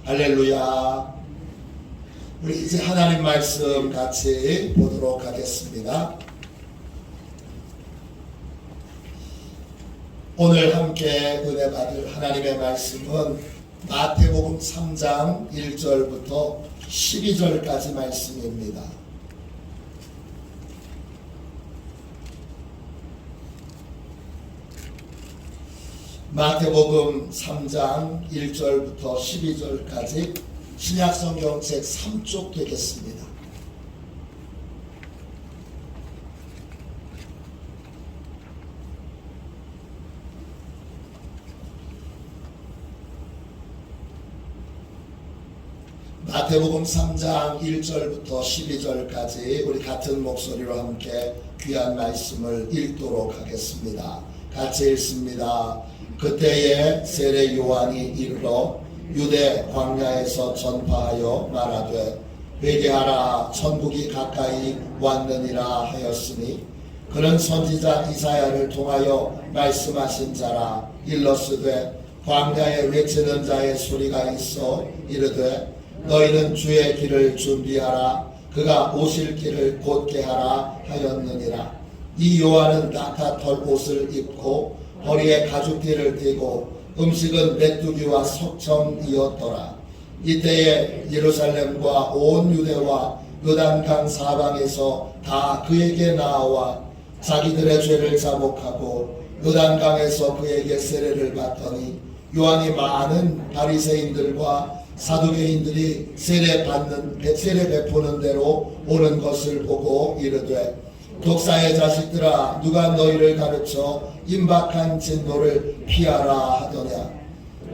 할렐루야. 우리 이제 하나님 말씀 같이 보도록 하겠습니다. 오늘 함께 은혜 받을 하나님의 말씀은 마태복음 3장 1절부터 12절까지 말씀입니다. 마태복음 3장 1절부터 12절까지 신약성경 책 3쪽 되겠습니다. 마태복음 3장 1절부터 12절까지 우리 같은 목소리로 함께 귀한 말씀을 읽도록 하겠습니다. 같이 읽습니다. 그때에 세례 요한이 이르러 유대 광야에서 전파하여 말하되 회개하라 천국이 가까이 왔느니라 하였으니 그는 선지자 이사야를 통하여 말씀하신 자라. 일러스되 광야에 외치는 자의 소리가 있어 이르되 너희는 주의 길을 준비하라 그가 오실 길을 곧게 하라 하였느니라. 이 요한은 낙타털 옷을 입고 허리에 가죽띠를 띠고 음식은 메뚜기와 석청이었더라. 이때에 예루살렘과 온 유대와 요단강 사방에서 다 그에게 나와 자기들의 죄를 자복하고 요단강에서 그에게 세례를 받더니 요한이 많은 바리새인들과 사두개인들이 세례 베푸는 대로 오는 것을 보고 이르되 독사의 자식들아 누가 너희를 가르쳐 임박한 진노를 피하라 하더냐.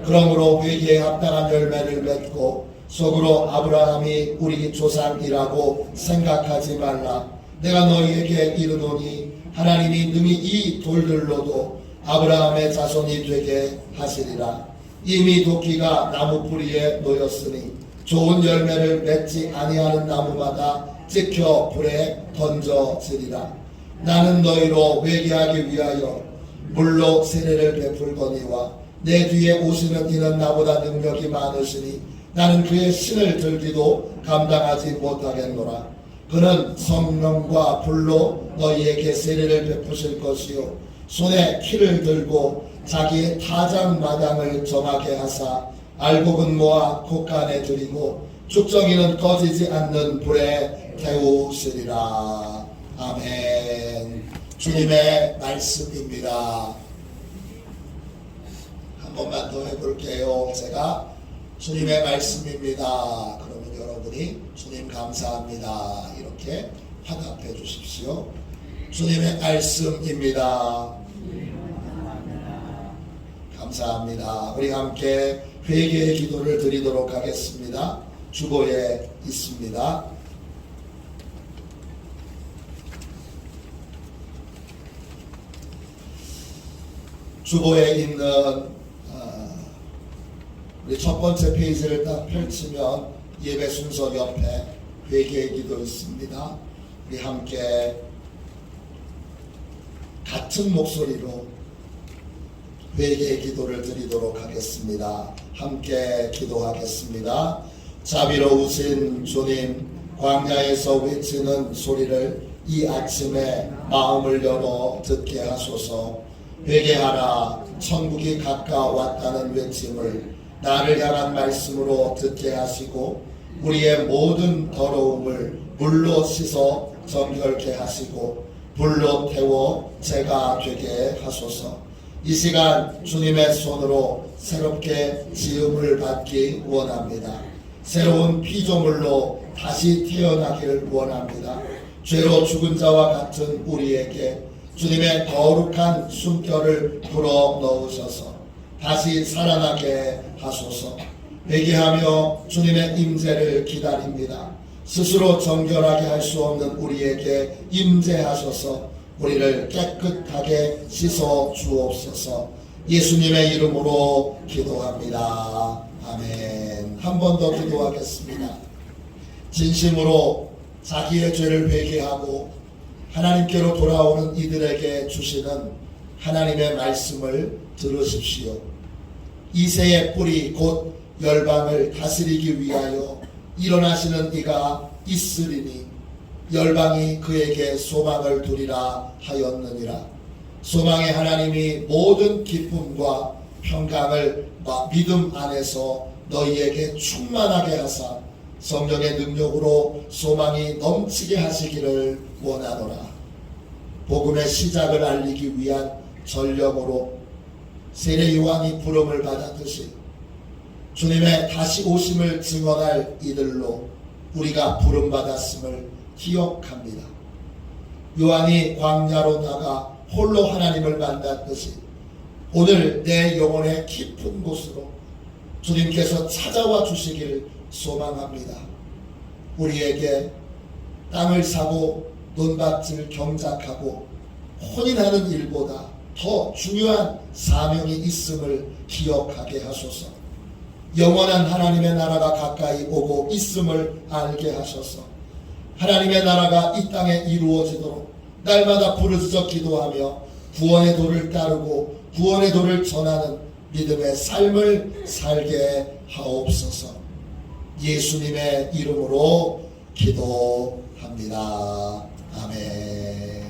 그러므로 회개에 합당한 열매를 맺고 속으로 아브라함이 우리 조상이라고 생각하지 말라. 내가 너희에게 이르노니 하나님이 능히 이 돌들로도 아브라함의 자손이 되게 하시리라. 이미 도끼가 나무 뿌리에 놓였으니 좋은 열매를 맺지 아니하는 나무마다 찍혀 불에 던져지리라. 나는 너희로 회개하기 위하여 물로 세례를 베풀거니와 내 뒤에 오시는 이는 나보다 능력이 많으시니 나는 그의 신을 들기도 감당하지 못하겠노라. 그는 성령과 불로 너희에게 세례를 베푸실 것이요 손에 키를 들고 자기의 타작 마당을 정하게 하사 알곡은 모아 곳간에 들이고 죽정이는 꺼지지 않는 불에 태우시리라. 아멘. 주님의 말씀입니다. 한 번만 더 해볼게요. 제가 주님의 말씀입니다. 그러면 여러분이 주님 감사합니다 이렇게 화답해 주십시오. 주님의 말씀입니다. 감사합니다. 우리 함께 회개의 기도를 드리도록 하겠습니다. 주보에 있습니다. 주보에 있는 우리 첫 번째 페이지를 딱 펼치면 예배 순서 옆에 회개의 기도 있습니다. 우리 함께 같은 목소리로 회개의 기도를 드리도록 하겠습니다. 함께 기도하겠습니다. 자비로우신 주님, 광야에서 외치는 소리를 이 아침에 마음을 열어 듣게 하소서. 회개하라 천국이 가까웠다는 외침을 나를 향한 말씀으로 듣게 하시고 우리의 모든 더러움을 물로 씻어 정결케 하시고 불로 태워 죄가 되게 하소서. 이 시간 주님의 손으로 새롭게 지음을 받기 원합니다. 새로운 피조물로 다시 태어나기를 원합니다. 죄로 죽은 자와 같은 우리에게 주님의 거룩한 숨결을 불어 넣으셔서 다시 살아나게 하소서. 회개하며 주님의 임재를 기다립니다. 스스로 정결하게 할 수 없는 우리에게 임재하셔서 우리를 깨끗하게 씻어 주옵소서. 예수님의 이름으로 기도합니다. 아멘. 한 번 더 기도하겠습니다. 진심으로 자기의 죄를 회개하고 하나님께로 돌아오는 이들에게 주시는 하나님의 말씀을 들으십시오. 이새의 뿌리 곧 열방을 다스리기 위하여 일어나시는 이가 있으리니 열방이 그에게 소망을 두리라 하였느니라. 소망의 하나님이 모든 기쁨과 평강을 믿음 안에서 너희에게 충만하게 하사 성령의 능력으로 소망이 넘치게 하시기를 원하노라. 복음의 시작을 알리기 위한 전령으로 세례 요한이 부름을 받았듯이 주님의 다시 오심을 증언할 이들로 우리가 부름받았음을 기억합니다. 요한이 광야로 나가 홀로 하나님을 만났듯이 오늘 내 영혼의 깊은 곳으로 주님께서 찾아와 주시기를 소망합니다. 우리에게 땅을 사고 논밭을 경작하고 혼인하는 일보다 더 중요한 사명이 있음을 기억하게 하소서. 영원한 하나님의 나라가 가까이 오고 있음을 알게 하셔서 하나님의 나라가 이 땅에 이루어지도록 날마다 부르짖어 기도하며 구원의 도를 따르고 구원의 도를 전하는 믿음의 삶을 살게 하옵소서. 예수님의 이름으로 기도합니다. 아멘.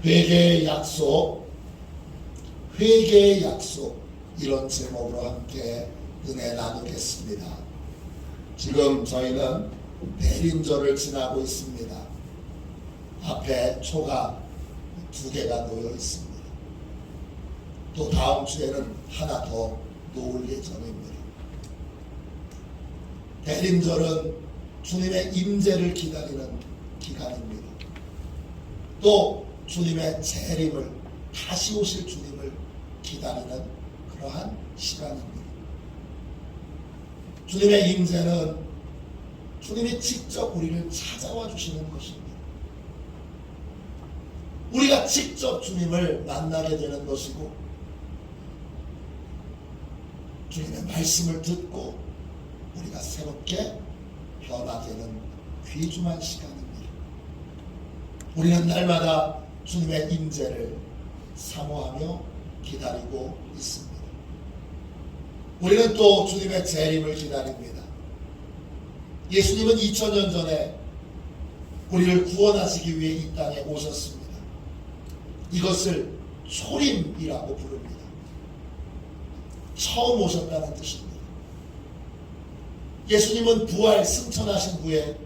회개의 약속, 회개의 약속, 이런 제목으로 함께 은혜 나누겠습니다. 지금 저희는 대림절을 지나고 있습니다. 앞에 초가 2개가 놓여 있습니다. 또 다음 주에는 하나 더 놓을 예정입니다. 대림절은 주님의 임재를 기다리는 기간입니다. 또 주님의 재림을, 다시 오실 주님을 기다리는 그러한 시간입니다. 주님의 임재는 주님이 직접 우리를 찾아와 주시는 것입니다. 우리가 직접 주님을 만나게 되는 것이고 주님의 말씀을 듣고 우리가 새롭게 변화되는 귀중한 시간입니다. 우리는 날마다 주님의 임재를 사모하며 기다리고 있습니다. 우리는 또 주님의 재림을 기다립니다. 예수님은 2000년 전에 우리를 구원하시기 위해 이 땅에 오셨습니다. 이것을 초림이라고 부릅니다. 처음 오셨다는 뜻입니다. 예수님은 부활 승천하신 후에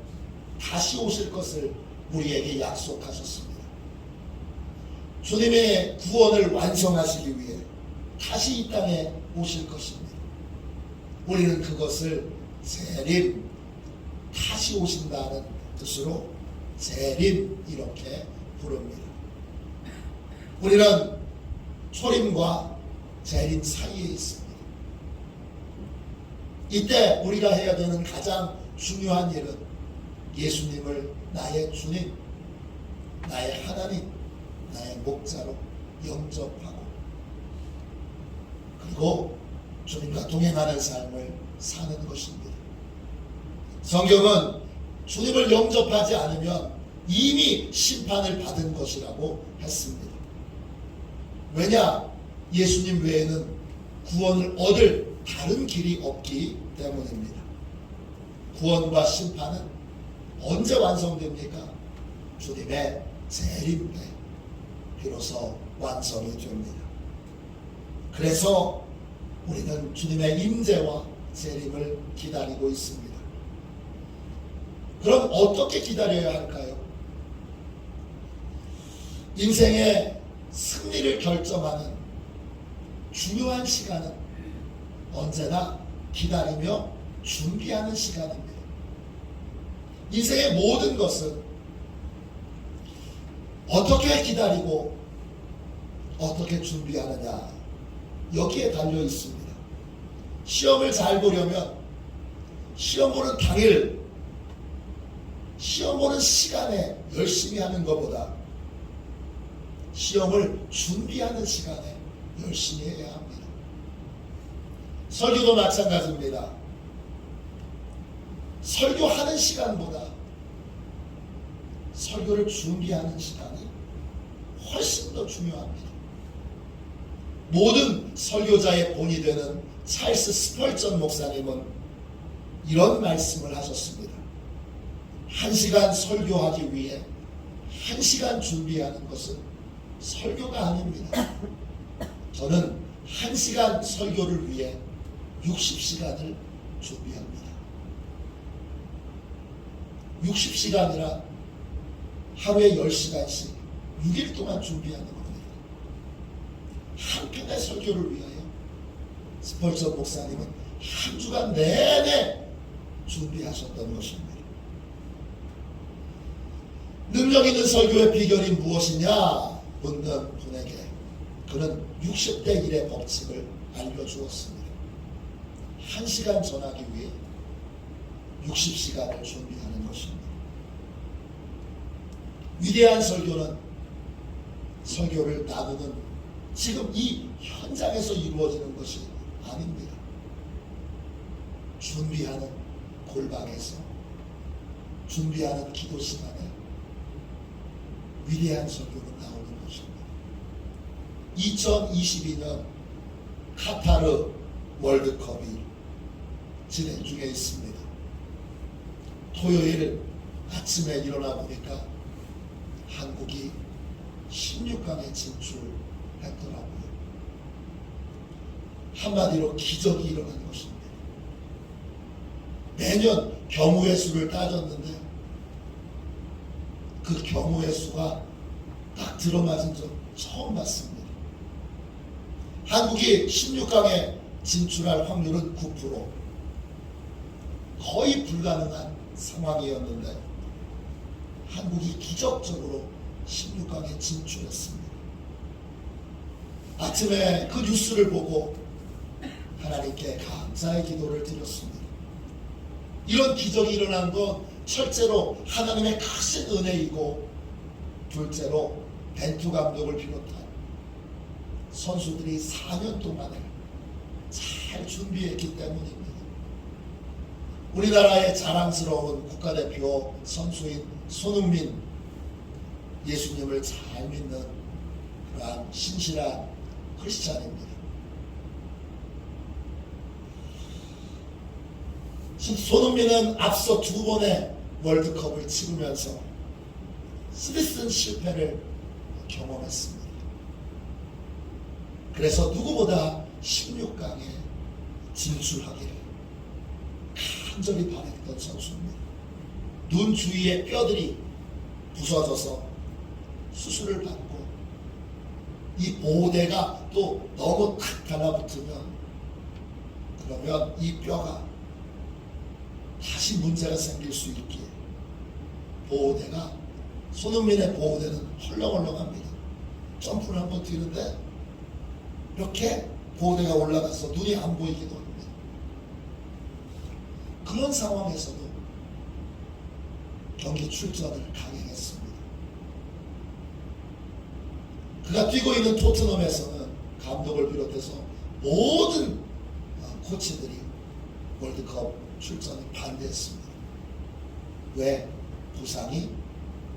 다시 오실 것을 우리에게 약속하셨습니다. 주님의 구원을 완성하시기 위해 다시 이 땅에 오실 것입니다. 우리는 그것을 재림, 다시 오신다는 뜻으로 재림 이렇게 부릅니다. 우리는 초림과 재림 사이에 있습니다. 이때 우리가 해야 되는 가장 중요한 일은 예수님을 나의 주님, 나의 하나님, 나의 목자로 영접하고 그리고 주님과 동행하는 삶을 사는 것입니다. 성경은 주님을 영접하지 않으면 이미 심판을 받은 것이라고 했습니다. 왜냐? 예수님 외에는 구원을 얻을 다른 길이 없기 때문입니다. 구원과 심판은 언제 완성됩니까? 주님의 재림 때 비로소 완성이 됩니다. 그래서 우리는 주님의 임재와 재림을 기다리고 있습니다. 그럼 어떻게 기다려야 할까요? 인생의 승리를 결정하는 중요한 시간은 언제나 기다리며 준비하는 시간입니다. 인생의 모든 것은 어떻게 기다리고 어떻게 준비하느냐 여기에 달려 있습니다. 시험을 잘 보려면 시험 보는 당일, 시험 보는 시간에 열심히 하는 것보다 시험을 준비하는 시간에 열심히 해야 합니다. 설교도 마찬가지입니다. 설교하는 시간보다 설교를 준비하는 시간이 훨씬 더 중요합니다. 모든 설교자의 본이 되는 찰스 스펄전 목사님은 이런 말씀을 하셨습니다. 1시간 설교하기 위해 1시간 준비하는 것은 설교가 아닙니다. 저는 1시간 설교를 위해 60시간을 준비합니다. 60시간이라 하루에 10시간씩 6일 동안 준비하는 겁니다. 한 편의 설교를 위하여 스펄전 목사님은 한 주간 내내 준비하셨던 것입니다. 능력 있는 설교의 비결이 무엇이냐 묻는 분에게 그는 60대 1의 법칙을 알려주었습니다. 1시간 전하기 위해 60시간을 준비하는 것입니다. 위대한 설교는 설교를 나누는 지금 이 현장에서 이루어지는 것이 아닙니다. 준비하는 골방에서 준비하는 기도 시간에 위대한 설교가 나오는 것입니다. 2022년 카타르 월드컵이 진행 중에 있습니다. 토요일 아침에 일어나 보니까 한국이 16강에 진출했더라고요. 한마디로 기적이 일어난 것입니다. 매년 경우의 수를 따졌는데 그 경우의 수가 딱 들어맞은 적 처음 봤습니다. 한국이 16강에 진출할 확률은 9%. 거의 불가능한 상황이었는데 한국이 기적적으로 16강에 진출했습니다. 아침에 그 뉴스를 보고 하나님께 감사의 기도를 드렸습니다. 이런 기적이 일어난 건 첫째로 하나님의 크신 은혜이고 둘째로 벤투 감독을 비롯한 선수들이 4년 동안을 잘 준비했기 때문입니다. 우리나라의 자랑스러운 국가대표 선수인 손흥민, 예수님을 잘 믿는 그러한 신실한 크리스찬입니다. 손흥민은 앞서 2번의 월드컵을 치르면서 시리슨 실패를 경험했습니다. 그래서 누구보다 16강에 진출하기를 간절히 바랬던 선수입니다. 눈 주위의 뼈들이 부서져서 수술을 받고 이 보호대가 또 너무 탁 달라붙으면 그러면 이 뼈가 다시 문제가 생길 수 있기에 보호대가 손흥민의 보호대는 헐렁헐렁합니다. 점프를 한번 뛰는데 이렇게 보호대가 올라가서 눈이 안 보이기도 합니다. 그런 상황에서도 경기 출전을 강행했습니다. 그가 뛰고 있는 토트넘에서는 감독을 비롯해서 모든 코치들이 월드컵 출전을 반대했습니다. 왜? 부상이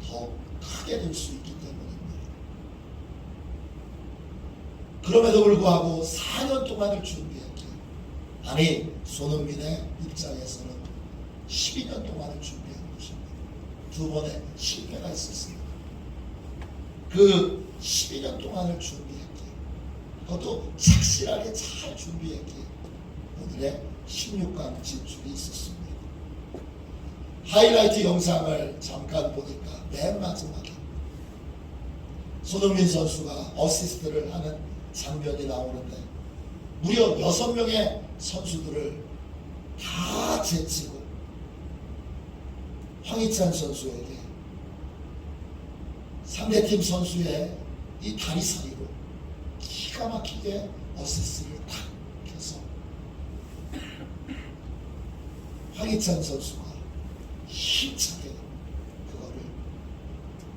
더 크게 될 수 있기 때문입니다. 그럼에도 불구하고 4년 동안을 준비했기에 아니 손흥민의 입장에서는 12년 동안을 준비한 것입니다. 2번의 실패가 있었습니다. 그 12년 동안을 준비했기에 그것도 착실하게 잘 했기에 오늘의 16강 진출이 있었습니다. 하이라이트 영상을 잠깐 보니까 맨 마지막에 손흥민 선수가 어시스트를 하는 장면이 나오는데 무려 6명의 선수들을 다 제치고 황희찬 선수에게 상대팀 선수의 이 다리 사이로 기가 막히게 어시스트를 탁 해서 황희찬 선수가 힘차게 그거를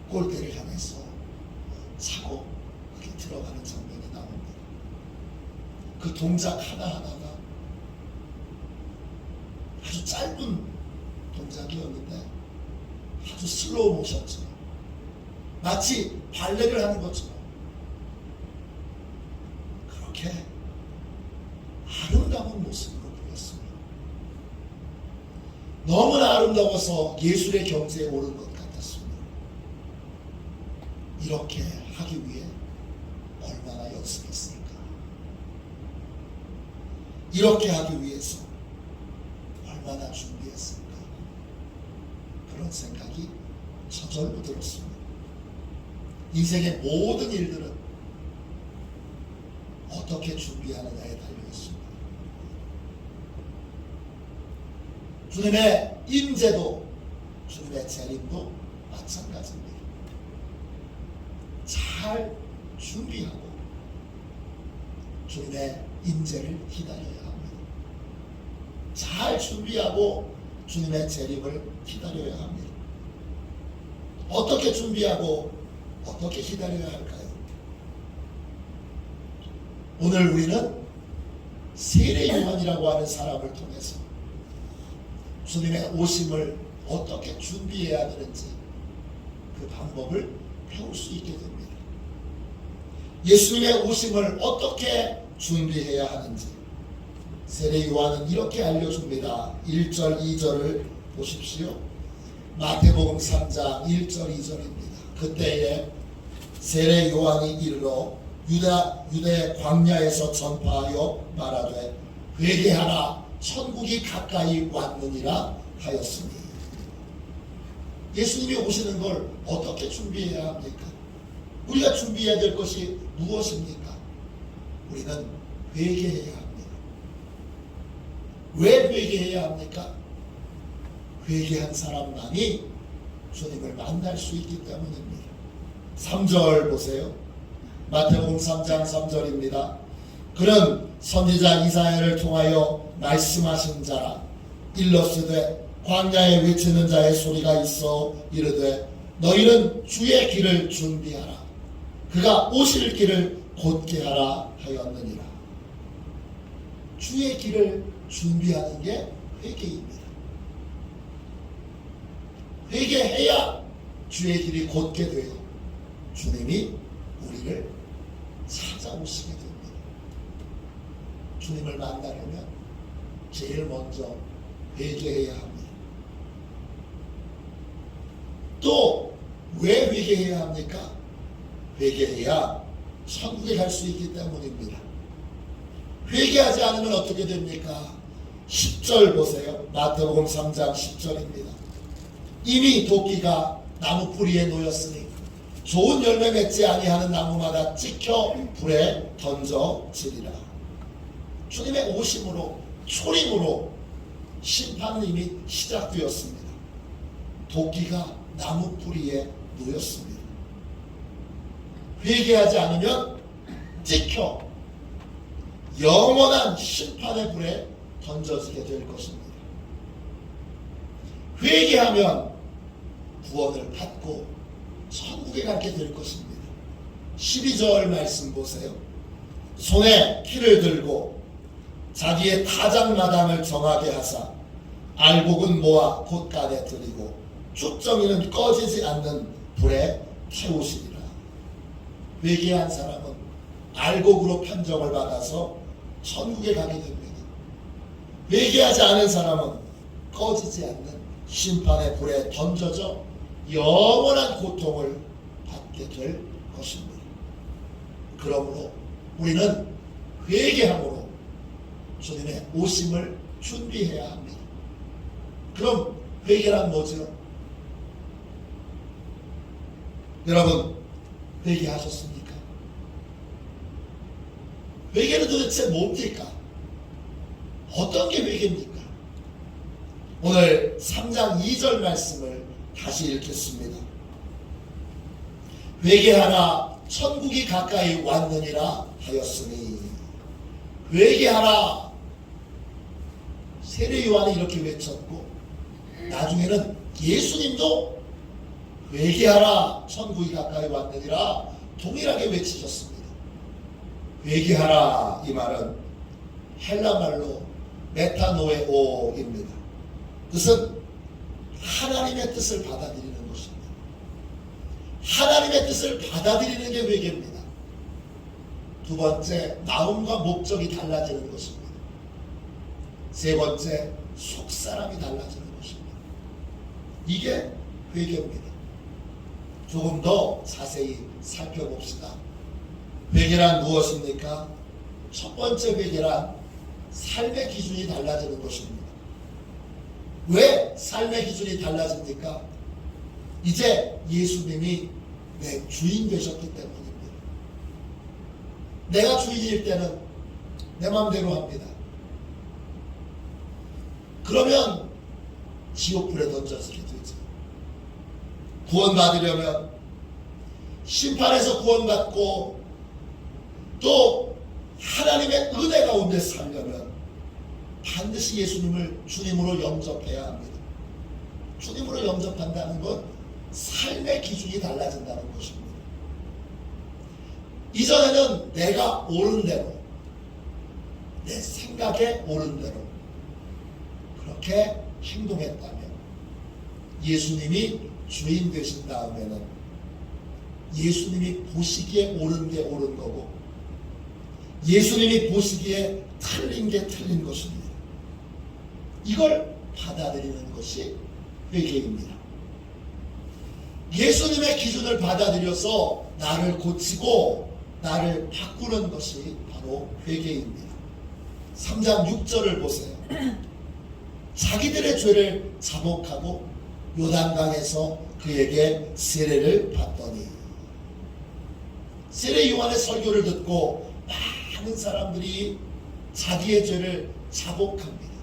골대를 향해서 차고 그렇게 들어가는 장면이 나옵니다. 그 동작 하나하나가 아주 짧은 동작이었는데 아주 슬로우 모션처럼 마치 발레를 하는 것처럼 그렇게 아름다운 모습으로 보였습니다. 너무나 아름다워서 예술의 경지에 오른 것 같았습니다. 이렇게 하기 위해 얼마나 연습했을까? 이렇게 하기 위해서 얼마나 준비했을까? 그런 생각이 저절로 들었습니다. 인생의 모든 일들은 어떻게 준비하느냐에 달려있습니다. 주님의 임재도 주님의 재림도 마찬가지입니다. 잘 준비하고 주님의 임재를 기다려야 합니다. 잘 준비하고 주님의 재림을 기다려야 합니다. 어떻게 준비하고 어떻게 기다려야 할까요? 오늘 우리는 세례 요한이라고 하는 사람을 통해서 주님의 오심을 어떻게 준비해야 되는지 그 방법을 배울 수 있게 됩니다. 예수님의 오심을 어떻게 준비해야 하는지 세례 요한은 이렇게 알려줍니다. 1절 2절을 보십시오. 마태복음 3장 1절 2절입니다. 그때에 세례 요한이 이르러 유대 광야에서 전파하여 말하되 회개하라 천국이 가까이 왔느니라 하였으니. 예수님이 오시는 걸 어떻게 준비해야 합니까? 우리가 준비해야 될 것이 무엇입니까? 우리는 회개해야 합니다. 왜 회개해야 합니까? 회개한 사람만이 주님을 만날 수 있기 때문입니다. 3절 보세요. 마태복음 3장 3절입니다. 그는 선지자 이사야를 통하여 말씀하신 자라. 일러스되 광야에 외치는 자의 소리가 있어 이르되 너희는 주의 길을 준비하라. 그가 오실 길을 곧게 하라 하였느니라. 주의 길을 준비하는 게 회개입니다. 회개해야 주의 길이 곧게 되어 주님이 우리를 찾아오시게 됩니다. 주님을 만나려면 제일 먼저 회개해야 합니다. 또 왜 회개해야 합니까? 회개해야 천국에 갈 수 있기 때문입니다. 회개하지 않으면 어떻게 됩니까? 10절 보세요. 마태복음 3장 10절입니다. 이미 도끼가 나무 뿌리에 놓였으니 좋은 열매 맺지 아니하는 나무마다 찍혀 불에 던져지리라. 주님의 오심으로 초림으로 심판은 이미 시작되었습니다. 도끼가 나무 뿌리에 놓였습니다. 회개하지 않으면 찍혀 영원한 심판의 불에 던져지게 될 것입니다. 회개하면 구원을 받고 천국에 가게 될 것입니다. 12절 말씀 보세요. 손에 키를 들고 자기의 타작마당을 정하게 하사 알곡은 모아 곳간에 들이고 쭉정이는 꺼지지 않는 불에 태우시리라. 회개한 사람은 알곡으로 판정을 받아서 천국에 가게 됩니다. 회개하지 않은 사람은 꺼지지 않는 심판의 불에 던져져 영원한 고통을 받게 될 것입니다. 그러므로 우리는 회개함으로 주님의 오심을 준비해야 합니다. 그럼 회개란 뭐죠? 여러분, 회개하셨습니까? 회개는 도대체 뭡니까? 어떤 게 회개입니까? 오늘 3장 2절 말씀을 다시 읽겠습니다. 회개하라 천국이 가까이 왔느니라 하였으니. 회개하라. 세례 요한이 이렇게 외쳤고 나중에는 예수님도 회개하라 천국이 가까이 왔느니라 동일하게 외치셨습니다. 회개하라 이 말은 헬라말로 메타노에오입니다. 뜻은 하나님의 뜻을 받아들이는 것입니다. 하나님의 뜻을 받아들이는 게 회개입니다. 두 번째, 마음과 목적이 달라지는 것입니다. 세 번째, 속사람이 달라지는 것입니다. 이게 회개입니다. 조금 더 자세히 살펴봅시다. 회개란 무엇입니까? 첫 번째 회개란 삶의 기준이 달라지는 것입니다. 왜 삶의 기준이 달라집니까? 이제 예수님이 내 주인 되셨기 때문입니다. 내가 주인일 때는 내 마음대로 합니다. 그러면 지옥불에 던져지게 되죠. 구원받으려면, 심판에서 구원받고 또 하나님의 은혜 가운데 살려면 반드시 예수님을 주님으로 영접해야 합니다. 주님으로 영접한다는 건 삶의 기준이 달라진다는 것입니다. 이전에는 내가 옳은 대로, 내 생각에 옳은 대로 그렇게 행동했다면, 예수님이 주인 되신 다음에는 예수님이 보시기에 옳은 게 옳은 거고, 예수님이 보시기에 틀린 게 틀린 것입니다. 이걸 받아들이는 것이 회개입니다. 예수님의 기준을 받아들여서 나를 고치고 나를 바꾸는 것이 바로 회개입니다. 3장 6절을 보세요. 자기들의 죄를 자복하고 요단강에서 그에게 세례를 받더니, 세례 요한의 설교를 듣고 많은 사람들이 자기의 죄를 자복합니다.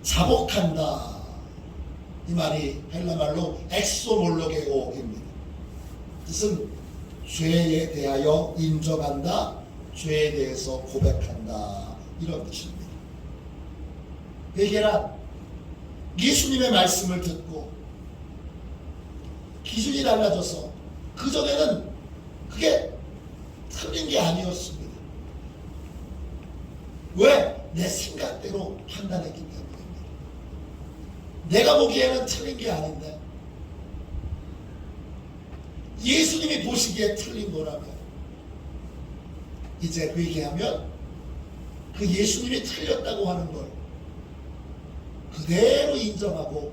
자복한다, 이 말이 헬라말로 엑소몰로게오입니다. 뜻은 죄에 대하여 인정한다, 죄에 대해서 고백한다, 이런 뜻입니다. 회개란 예수님의 말씀을 듣고 기준이 달라져서, 그전에는 그게 틀린 게 아니었습니다. 왜? 내 생각대로 판단했기 때문입니다. 내가 보기에는 틀린 게 아닌데 예수님이 보시기에 틀린 거라면, 이제 회개하면 그 예수님이 틀렸다고 하는 걸 그대로 인정하고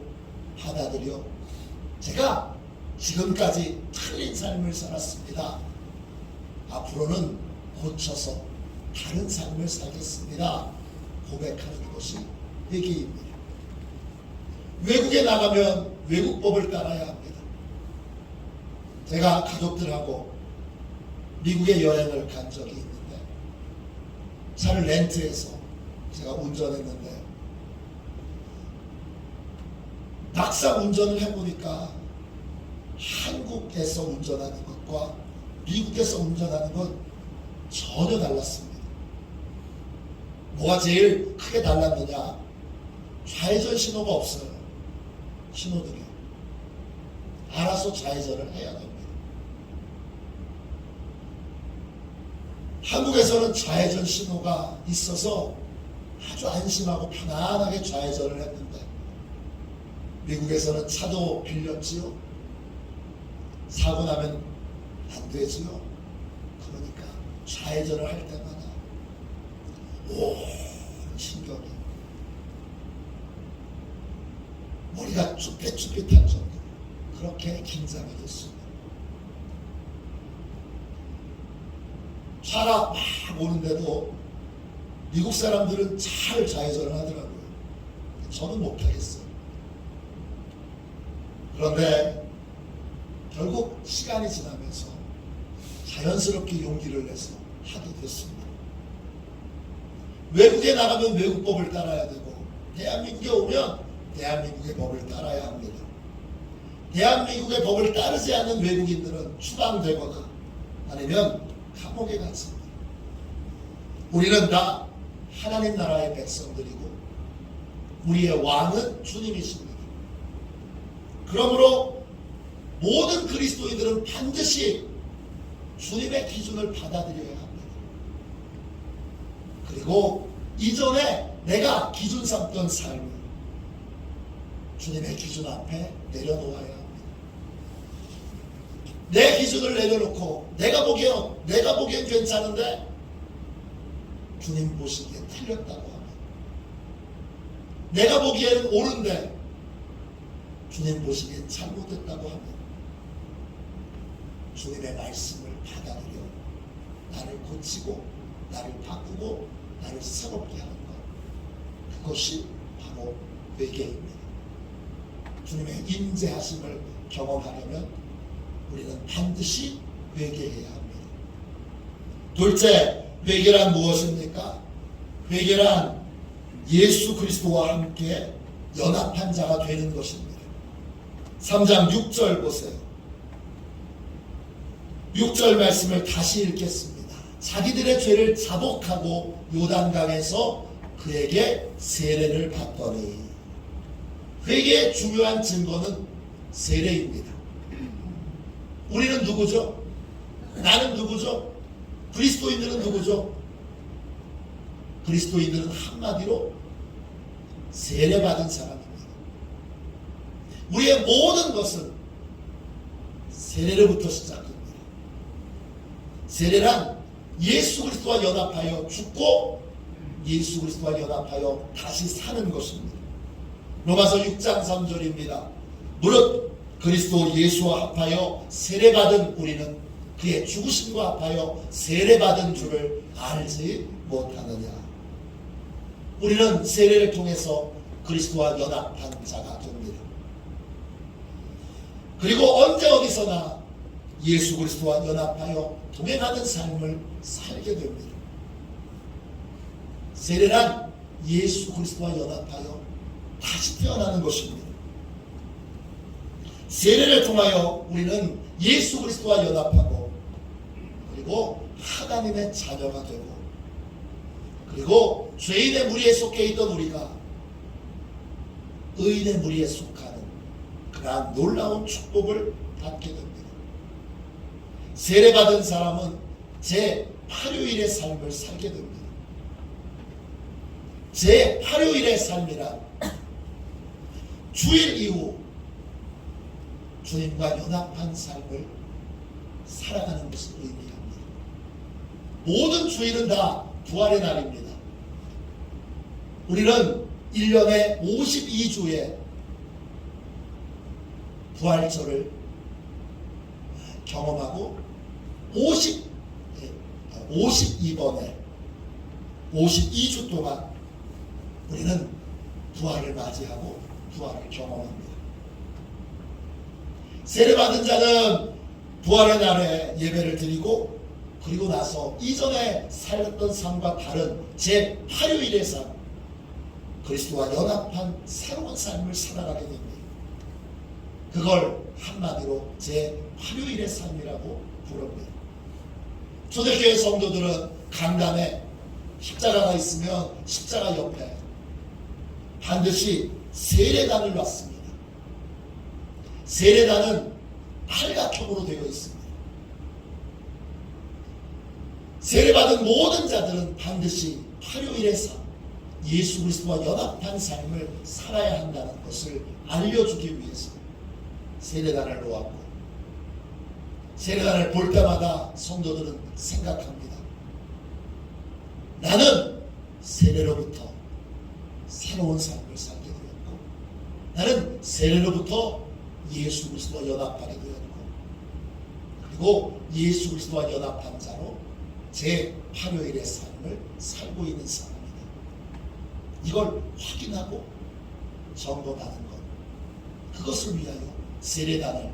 받아들여, 제가 지금까지 틀린 삶을 살았습니다, 앞으로는 고쳐서 다른 삶을 살겠습니다, 고백하는 것이 회개입니다. 외국에 나가면 외국법을 따라야 합니다. 제가 가족들하고 미국에 여행을 간 적이 있는데, 차를 렌트해서 제가 운전했는데, 막상 운전을 해보니까 한국에서 운전하는 것과 미국에서 운전하는 건 전혀 달랐습니다. 뭐가 제일 크게 달랐느냐? 좌회전 신호가 없어요. 신호등이 알아서 좌회전을 해야 됩니다. 한국에서는 좌회전 신호가 있어서 아주 안심하고 편안하게 좌회전을 했는데, 미국에서는 차도 빌렸지요. 사고 나면 안 되지요. 그러니까 좌회전을 할 때마다 온 신경이, 머리가 쭈뼛쭈뼛할 정도로 그렇게 긴장이 됐습니다. 차가 막 오는데도 미국 사람들은 잘 좌회전을 하더라고요. 저는 못하겠어요. 그런데 결국 시간이 지나면서 자연스럽게 용기를 내서 하게 됐습니다. 외국에 나가면 외국법을 따라야 되고, 대한민국에 오면 대한민국의 법을 따라야 합니다. 대한민국의 법을 따르지 않는 외국인들은 추방되거나 아니면 감옥에 갔습니다. 우리는 다 하나님 나라의 백성들이고 우리의 왕은 주님이십니다. 그러므로 모든 그리스도인들은 반드시 주님의 기준을 받아들여야 합니다. 그리고 이전에 내가 기준 삼던 삶을 주님의 기준 앞에 내려놓아야 합니다. 내 기준을 내려놓고 내가 보기엔 괜찮은데 주님 보시기에 틀렸다고 하면, 내가 보기에는 옳은데 주님 보시기엔 잘못했다고 하면 주님의 말씀을 받아들여 나를 고치고 나를 바꾸고 나를 새롭게 하는 것, 그것이 바로 회개입니다. 주님의 임재하심을 경험하려면 우리는 반드시 회개해야 합니다. 둘째, 회개란 무엇입니까? 회개란 예수 그리스도와 함께 연합한 자가 되는 것입니다. 3장 6절 보세요. 6절 말씀을 다시 읽겠습니다. 자기들의 죄를 자복하고 요단강에서 그에게 세례를 받더니. 회개의 중요한 증거는 세례입니다. 우리는 누구죠? 나는 누구죠? 그리스도인들은 누구죠? 그리스도인들은 한마디로 세례받은 사람입니다. 우리의 모든 것은 세례로부터 시작됩니다. 세례란 예수 그리스도와 연합하여 죽고 예수 그리스도와 연합하여 다시 사는 것입니다. 로마서 6장 3절입니다. 무릇 그리스도 예수와 합하여 세례받은 우리는 그의 죽으심과 합하여 세례받은 줄을 알지 못하느냐. 우리는 세례를 통해서 그리스도와 연합한 자가 됩니다. 그리고 언제 어디서나 예수 그리스도와 연합하여 동행하는 삶을 살게 됩니다. 세례란 예수 그리스도와 연합하여 다시 태어나는 것입니다. 세례를 통하여 우리는 예수 그리스도와 연합하고 그리고 하나님의 자녀가 되고 그리고 죄인의 무리에 속해 있던 우리가 의인의 무리에 속하는 그러한 놀라운 축복을 받게 됩니다. 세례받은 사람은 제8요일의 삶을 살게 됩니다. 제8요일의 삶이란 주일 이후 주님과 연합한 삶을 살아가는 것을 의미합니다. 모든 주일은 다 부활의 날입니다. 우리는 1년에 52주에 부활절을 경험하고 52번에 52주 동안 우리는 부활을 맞이하고 부활을 경험합니다. 세례받은 자는 부활의 날에 예배를 드리고 그리고 나서 이전에 살았던 삶과 다른 제8요일의 삶, 그리스도와 연합한 새로운 삶을 살아가게 됩니다. 그걸 한마디로 제8요일의 삶이라고 부릅니다. 초대교회 성도들은 강단에 십자가가 있으면 십자가 옆에 반드시 세례단을 놨습니다. 세례단은 팔각형으로 되어 있습니다. 세례받은 모든 자들은 반드시 8요일의 삶, 예수 그리스도와 연합한 삶을 살아야 한다는 것을 알려주기 위해서 세례단을 놓았고, 세례단을 볼 때마다 성도들은 생각합니다. 나는 세례로부터 새로운 삶을 살게 되었고, 나는 세례로부터 예수 그리스도와 연합하게 되었고, 그리고 예수 그리스도와 연합한 자로 제8요일의 삶을 살고 있는 사람이다. 이걸 확인하고 점검하는 것, 그것을 위하여 세례단을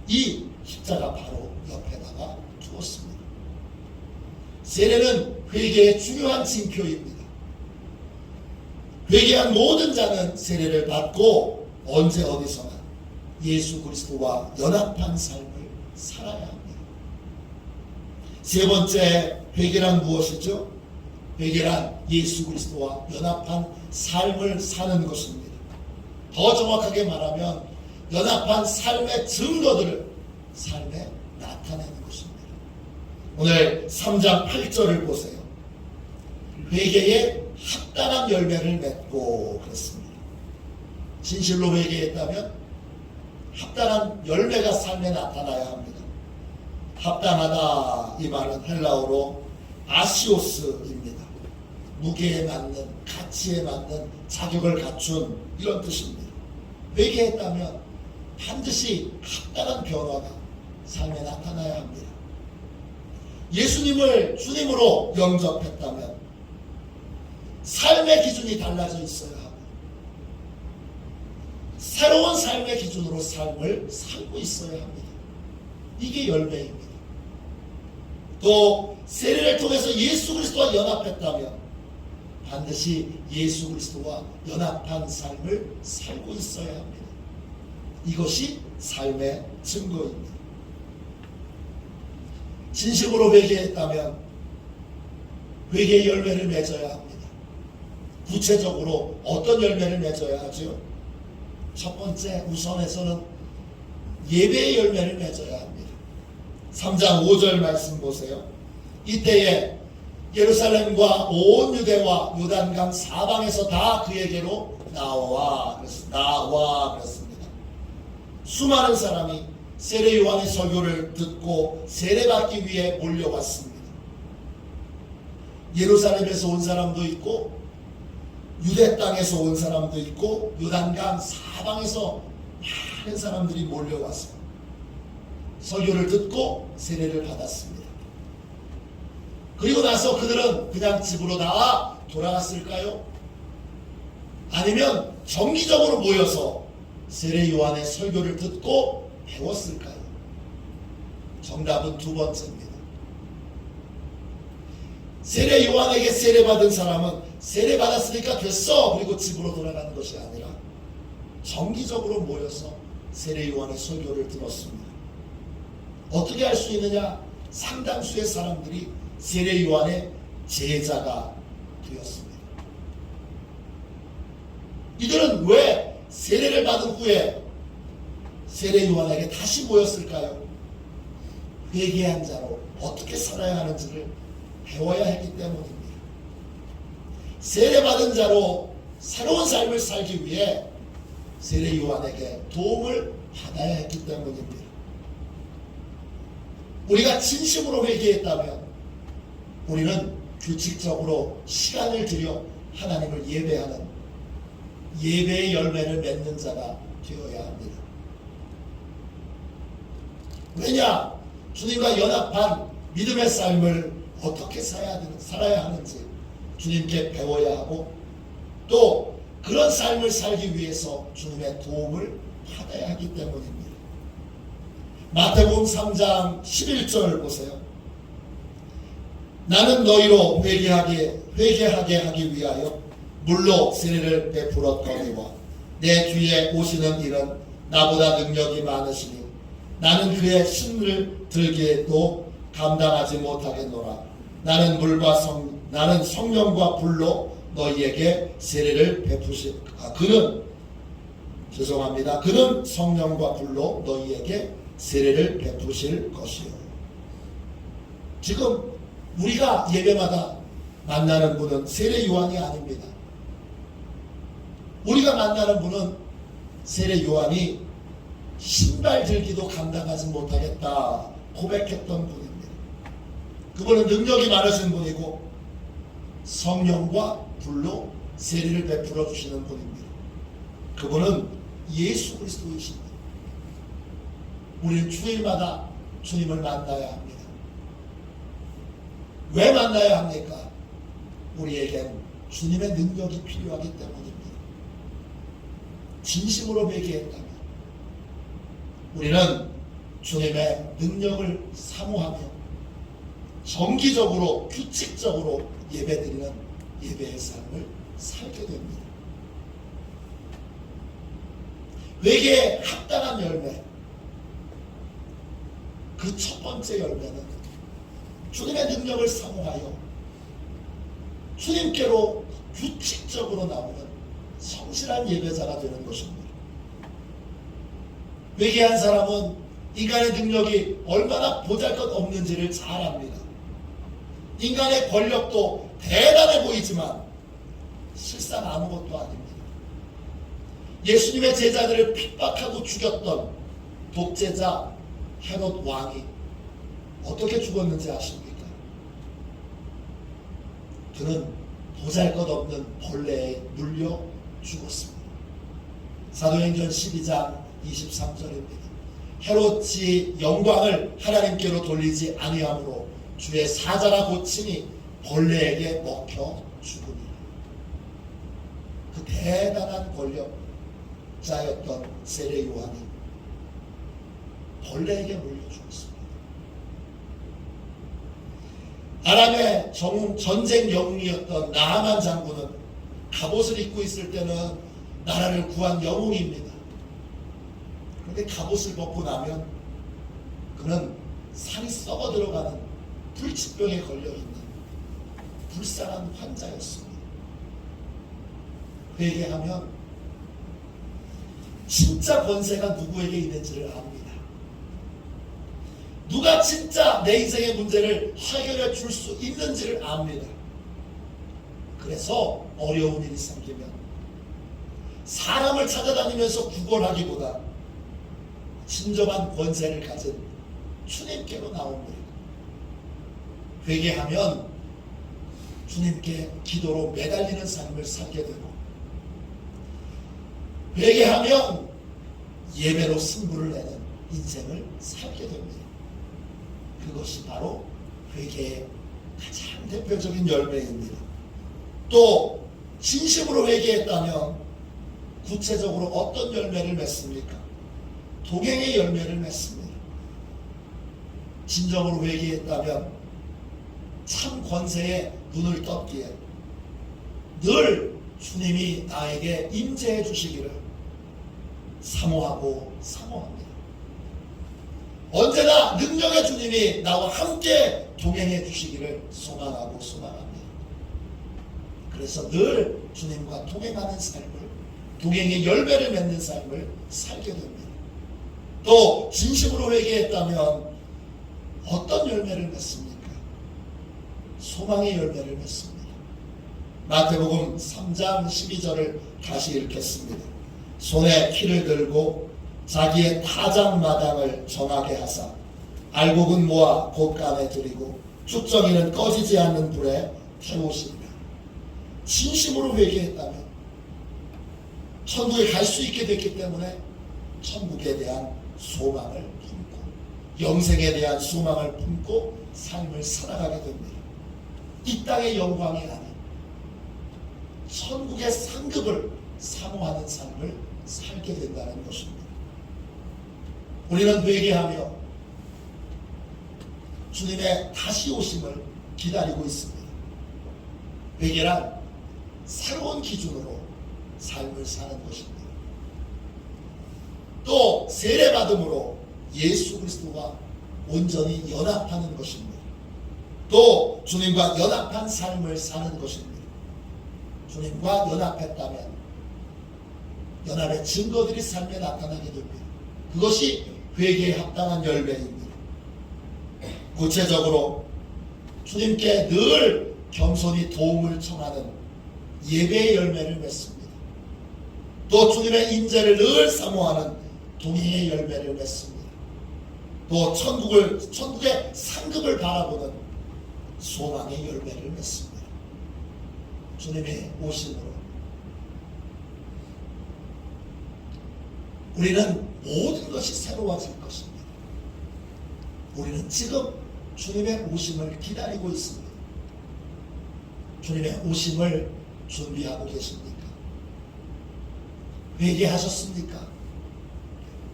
이 십자가 바로 옆에다가 두었습니다. 세례는 회개의 중요한 징표입니다. 회개한 모든 자는 세례를 받고 언제 어디서나 예수 그리스도와 연합한 삶을 살아야 합니다. 세 번째, 회개란 무엇이죠? 회개란 예수 그리스도와 연합한 삶을 사는 것입니다. 더 정확하게 말하면 연합한 삶의 증거들을 삶에 나타내는 것입니다. 오늘 3장 8절을 보세요. 회개에 합당한 열매를 맺고 그랬습니다. 진실로 회개했다면 합당한 열매가 삶에 나타나야 합니다. 합당하다 이 말은 헬라어로 아시오스입니다. 무게에 맞는, 가치에 맞는 자격을 갖춘 이런 뜻입니다. 회개했다면 반드시 합당한 변화가 삶에 나타나야 합니다. 예수님을 주님으로 영접했다면 삶의 기준이 달라져 있어야 하고 새로운 삶의 기준으로 삶을 살고 있어야 합니다. 이게 열매입니다. 또 세례를 통해서 예수 그리스도와 연합했다면 반드시 예수 그리스도와 연합한 삶을 살고 있어야 합니다. 이것이 삶의 증거입니다. 진심으로 회개했다면 회개의 열매를 맺어야 합니다. 구체적으로 어떤 열매를 맺어야 하죠? 첫 번째 우선에서는 예배의 열매를 맺어야 합니다. 3장 5절 말씀 보세요. 이때에 예루살렘과 온 유대와 요단강 사방에서 다 그에게로 나와 그랬습니다. 수많은 사람이 세례 요한의 설교를 듣고 세례받기 위해 몰려왔습니다. 예루살렘에서 온 사람도 있고 유대 땅에서 온 사람도 있고 요단강 사방에서 많은 사람들이 몰려와서 설교를 듣고 세례를 받았습니다. 그리고 나서 그들은 그냥 집으로 다 돌아갔을까요? 아니면 정기적으로 모여서 세례 요한의 설교를 듣고 배웠을까요? 정답은 두 번째입니다. 세례 요한에게 세례받은 사람은 세례받았으니까 됐어 그리고 집으로 돌아가는 것이 아니라 정기적으로 모여서 세례 요한의 설교를 들었습니다. 어떻게 할 수 있느냐? 상당수의 사람들이 세례 요한의 제자가 되었습니다. 이들은 왜 세례를 받은 후에 세례 요한에게 다시 모였을까요? 회개한 자로 어떻게 살아야 하는지를 배워야 했기 때문입니다. 세례 받은 자로 새로운 삶을 살기 위해 세례 요한에게 도움을 받아야 했기 때문입니다. 우리가 진심으로 회개했다면 우리는 규칙적으로 시간을 들여 하나님을 예배하는 예배의 열매를 맺는 자가 되어야 합니다. 왜냐? 주님과 연합한 믿음의 삶을 어떻게 살아야 하는지 주님께 배워야 하고 또 그런 삶을 살기 위해서 주님의 도움을 받아야 하기 때문입니다. 마태복음 3장 11절 보세요. 나는 너희로 회개하게 하기 위하여 물로 세례를 베풀었거니와 내 뒤에 오시는 이는 나보다 능력이 많으시니 나는 그의 신을 들기에도 감당하지 못하겠노라. 나는 성령과 불로 너희에게 세례를 그는 성령과 불로 너희에게 세례를 베푸실 것이요. 지금 우리가 예배마다 만나는 분은 세례 요한이 아닙니다. 우리가 만나는 분은 세례 요한이 신발 들기도 감당하지 못하겠다 고백했던 분입니다. 그분은 능력이 많으신 분이고 성령과 불로 세례를 베풀어 주시는 분입니다. 그분은 예수 그리스도이십니다. 우리는 주일마다 주님을 만나야 합니다. 왜 만나야 합니까? 우리에겐 주님의 능력이 필요하기 때문입니다. 진심으로 회개했다면 우리는 주님의 능력을 사모하며 정기적으로 규칙적으로 예배드리는 예배의 삶을 살게 됩니다. 회개에 합당한 열매, 그 첫 번째 열매는 주님의 능력을 사모하여 주님께로 규칙적으로 나오는 성실한 예배자가 되는 것입니다. 회개한 사람은 인간의 능력이 얼마나 보잘것없는지를 잘 압니다. 인간의 권력도 대단해 보이지만 실상 아무것도 아닙니다. 예수님의 제자들을 핍박하고 죽였던 독재자 헤롯 왕이 어떻게 죽었는지 아십니까? 그는 보잘것없는 벌레에 물려 죽었습니다. 사도행전 12장 23절입니다. 헤롯이 영광을 하나님께로 돌리지 아니하므로 주의 사자라 고치니 벌레에게 먹혀 죽으니라. 그 대단한 권력자였던 세례 요한이 벌레에게 물려 죽었습니다. 아람의 전쟁 영웅이었던 나하만 장군은 갑옷을 입고 있을 때는 나라를 구한 영웅입니다. 그런데 갑옷을 벗고 나면 그는 살이 썩어 들어가는 불치병에 걸려있는 불쌍한 환자였습니다. 회개하면 진짜 권세가 누구에게 있는지를 압니다. 누가 진짜 내 인생의 문제를 해결해 줄 수 있는지를 압니다. 그래서 어려운 일이 생기면 사람을 찾아다니면서 구걸하기보다 진정한 권세를 가진 주님께로 나옵니다. 회개하면 주님께 기도로 매달리는 삶을 살게 되고, 회개하면 예배로 승부를 내는 인생을 살게 됩니다. 그것이 바로 회개의 가장 대표적인 열매입니다. 또 진심으로 회개했다면 구체적으로 어떤 열매를 맺습니까? 동행의 열매를 맺습니다. 진정으로 회개했다면 참 권세에 눈을 떴기에 늘 주님이 나에게 임재해 주시기를 사모하고 사모합니다. 언제나 능력의 주님이 나와 함께 동행해 주시기를 소망하고 소망합니다. 그래서 늘 주님과 동행하는 삶을, 동행의 열매를 맺는 삶을 살게 됩니다. 또 진심으로 회개했다면 어떤 열매를 맺습니까? 소망의 열매를 맺습니다. 마태복음 3장 12절을 다시 읽겠습니다. 손에 키를 들고 자기의 타작마당을 정하게 하사 알곡은 모아 곳간에 들이고 쭉정이는 꺼지지 않는 불에 태우시리라. 진심으로 회개했다면 천국에 갈 수 있게 됐기 때문에 천국에 대한 소망을 품고 영생에 대한 소망을 품고 삶을 살아가게 됩니다. 이 땅의 영광이 아닌 천국의 상급을 사모하는 삶을 살게 된다는 것입니다. 우리는 회개하며 주님의 다시 오심을 기다리고 있습니다. 회개란 새로운 기준으로 삶을 사는 것입니다. 또 세례받음으로 예수 그리스도와 온전히 연합하는 것입니다. 또 주님과 연합한 삶을 사는 것입니다. 주님과 연합했다면 연합의 증거들이 삶에 나타나게 됩니다. 그것이 회개에 합당한 열매입니다. 구체적으로 주님께 늘 겸손히 도움을 청하는 예배의 열매를 맺습니다. 또 주님의 인재를 늘 사모하는 동행의 열매를 맺습니다. 또 천국의 상급을 바라보는 소망의 열매를 맺습니다. 주님의 오심으로 우리는 모든 것이 새로워질 것입니다. 우리는 지금 주님의 오심을 기다리고 있습니다. 주님의 오심을 준비하고 계십니까? 회개하셨습니까?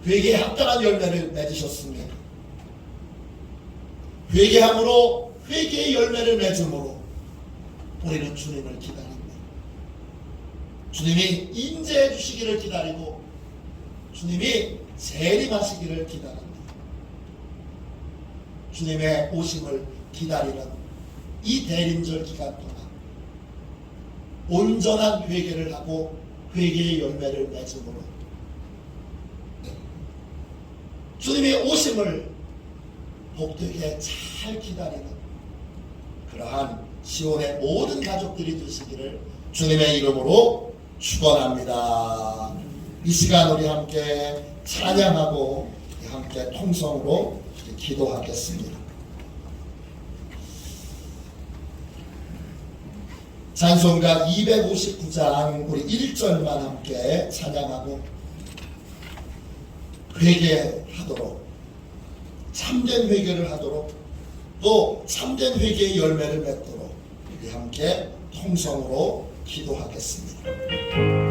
회개에 합당한 열매를 맺으셨습니까? 회개함으로 회개의 열매를 맺음으로 우리는 주님을 기다립니다. 주님이 임재해 주시기를 기다리고 주님이 재림하시기를 기다립니다. 주님의 오심을 기다리는 이 대림절 기간 동안 온전한 회개를 하고 회개의 열매를 맺음으로 주님의 오심을 복되게 잘 기다리는 그러한 시온의 모든 가족들이 되시기를 주님의 이름으로 축원합니다. 이 시간 우리 함께 찬양하고 함께 통성으로 기도하겠습니다. 찬송가 259장 우리 1절만 함께 찬양하고 회개하도록, 참된 회개를 하도록, 또 참된 회개의 열매를 맺도록 우리 함께 통성으로 기도하겠습니다.